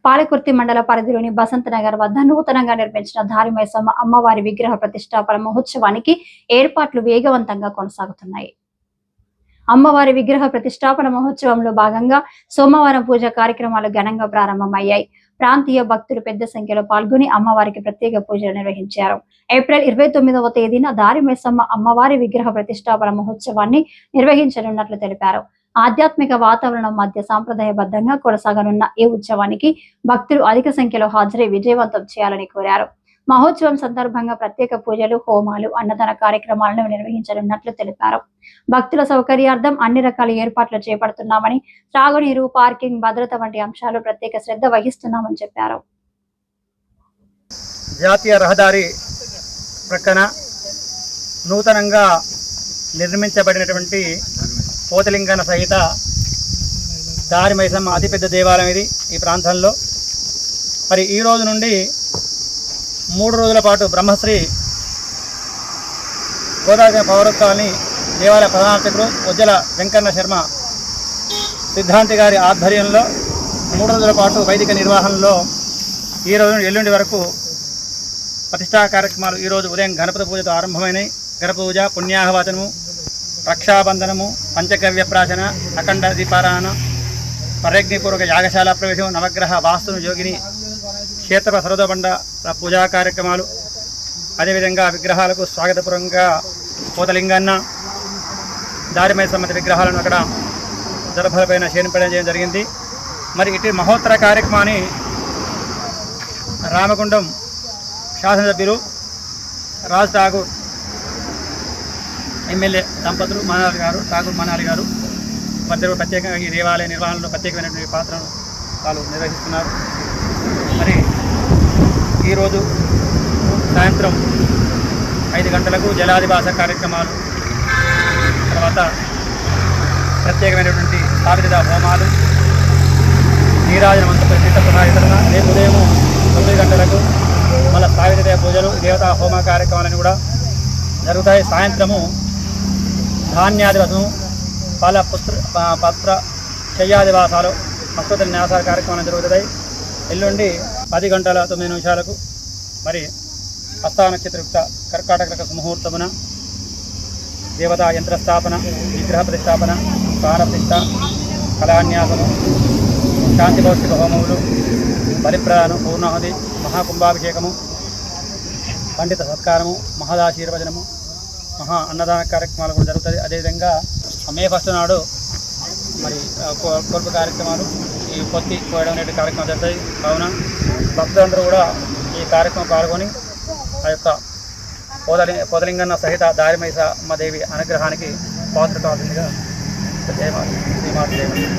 పాలకుర్తి మండల పరిధిలోని బసంతనగర్ వద్ద నూతనంగా నిర్మించిన ధారిమైసమ్మ అమ్మవారి విగ్రహ ప్రతిష్టాపన మహోత్సవానికి ఏర్పాట్లు వేగవంతంగా కొనసాగుతున్నాయి. అమ్మవారి విగ్రహ ప్రతిష్టాపన మహోత్సవంలో భాగంగా సోమవారం పూజ కార్యక్రమాలు ఘనంగా ప్రారంభమయ్యాయి. ప్రాంతీయ భక్తులు పెద్ద సంఖ్యలో పాల్గొని అమ్మవారికి ప్రత్యేక పూజలు నిర్వహించారు. ఏప్రిల్ 29వ తేదీన ధారిమైసమ్మ అమ్మవారి విగ్రహ ప్రతిష్టాపన మహోత్సవాన్ని నిర్వహించనున్నట్లు తెలిపారు. ఆధ్యాత్మిక వాతావరణం మధ్య సాంప్రదాయబద్ధంగా కొనసాగనున్న ఈ ఉత్సవానికి భక్తులు అధిక సంఖ్యలో హాజరై విజయవంతం చేయాలని కోరారు. మహోత్సవం సందర్భంగా ప్రత్యేక పూజలు, హోమాలు, అన్నదాన కార్యక్రమాలను నిర్వహించనున్నట్లు తెలిపారు. భక్తుల సౌకర్యార్థం అన్ని రకాల ఏర్పాట్లు చేపడుతున్నామని, త్రాగునీరు, పార్కింగ్, భద్రత వంటి అంశాలు ప్రత్యేక శ్రద్ధ వహిస్తున్నామని చెప్పారు. జాతీయ రహదారి ప్రక్కన నూతనంగా నిర్మించబడినటువంటి పోతలింగన సహిత ధారిమైసమ్మ అతిపెద్ద దేవాలయం ఇది ఈ ప్రాంతంలో. మరి ఈ రోజు నుండి 3 రోజుల పాటు బ్రహ్మశ్రీ గోదావరి పౌరత్వాన్ని దేవాలయ ప్రధాన అర్చకులు ఉజ్జల వెంకన్న శర్మ సిద్ధాంతి గారి ఆధ్వర్యంలో 3 రోజుల పాటు వైదిక నిర్వహణలో ఈ రోజు నుండి ఎల్లుండి వరకు ప్రతిష్టా కార్యక్రమాలు ఈరోజు ఉదయం గణపతి పూజతో ఆరంభమైనవి. గణపతి పూజ, పుణ్యాహవచనము, రక్షాబంధనము, పంచగవ్య ప్రాశన, అఖండ దీపారాయణ, పరయజ్ఞపూర్వక యాగశాల ప్రవేశం, నవగ్రహ వాస్తును యోగిని, క్షేత్ర సరదబండ పూజా కార్యక్రమాలు, అదేవిధంగా విగ్రహాలకు స్వాగతపూర్వకంగా పోతలింగన్న, ధారిమైసమ్మ విగ్రహాలను అక్కడ దర్భలపైన శయనింపడం చేయడం జరిగింది. మరి ఇటు మహోత్తర కార్యక్రమాన్ని రామగుండం శాసనసభ్యులు రాజ్ ఠాగూర్ ఎమ్మెల్యే దంపతులు ఠాగూర్ మనాలి గారు మధ్య ప్రత్యేకంగా ఈ దేవాలయ నిర్వహణలో ప్రత్యేకమైనటువంటి పాత్రను వాళ్ళు నిర్వహిస్తున్నారు. మరి ఈరోజు సాయంత్రం 5 గంటలకు జలాదివాస కార్యక్రమాలు, తర్వాత ప్రత్యేకమైనటువంటి స్థాపిత హోమాలు, నీరాజనమంత తీర్థప్రసాదితరణ, రేపు ఉదయం 9 గంటలకు మళ్ళీ స్థాపిత పూజలు, దేవతా హోమ కార్యక్రమాలను కూడా జరుగుతాయి. సాయంత్రము ధాన్యాదివాసము, పత్ర శయ్యాదివాసాలు, ప్రస్తుత న్యాసాల కార్యక్రమాలు జరుగుతాయి. ఎల్లుండి 10 గంటల 9 నిమిషాలకు మరి హస్త నక్షత్రయుక్త కర్కాటక ముహూర్తమున దేవతా యంత్రస్థాపన, విగ్రహ ప్రతిష్టాపన, ప్రాణప్రతిష్ఠ, కళాన్యాసము, శాంతి భౌతిక హోమములు, బలిప్రదానం, పూర్ణాహుతి, మహాకుంభాభిషేకము, పండిత సత్కారము, మహదాశీర్వచనము, మహా అన్నదాన కార్యక్రమాలు కూడా జరుగుతుంది. అదేవిధంగా మే 1 నాడు మరి కొలుపు కార్యక్రమాలు, ఈ పొత్తి కోయడం అనే కార్యక్రమం జరుగుతాయి. కావున భక్తులందరూ కూడా ఈ కార్యక్రమం పాల్గొని ఆ యొక్క పోతలింగన్న సహిత ధారిమైసమ్మ దేవి అనుగ్రహానికి పాత్ర కావాల్సిందిగా శ్రీమాత